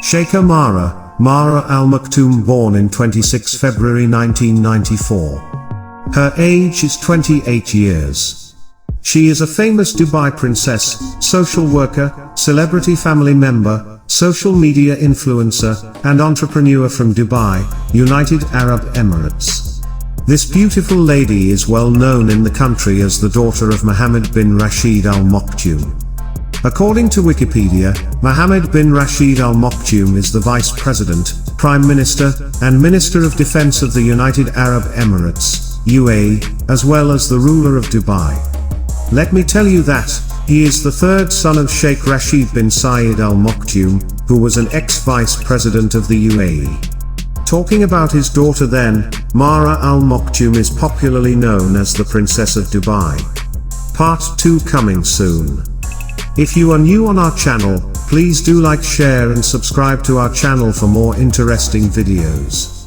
Shaikha Mahra Al Maktoum, born in 26 February 1994. Her age is 28 years. She is a famous Dubai princess, social worker, celebrity family member, social media influencer, and entrepreneur from Dubai, United Arab Emirates. This beautiful lady is well known in the country as the daughter of Mohammed bin Rashid Al Maktoum. According to Wikipedia, Mohammed bin Rashid Al Maktoum is the Vice President, Prime Minister, and Minister of Defense of the United Arab Emirates, UAE, as well as the ruler of Dubai. Let me tell you that he is the third son of Sheikh Rashid bin Zayed Al Maktoum, who was an ex-Vice President of the UAE. Talking about his daughter then, Mahra Al Maktoum is popularly known as the Princess of Dubai. Part 2 coming soon. If you are new on our channel, please do like, share and subscribe to our channel for more interesting videos.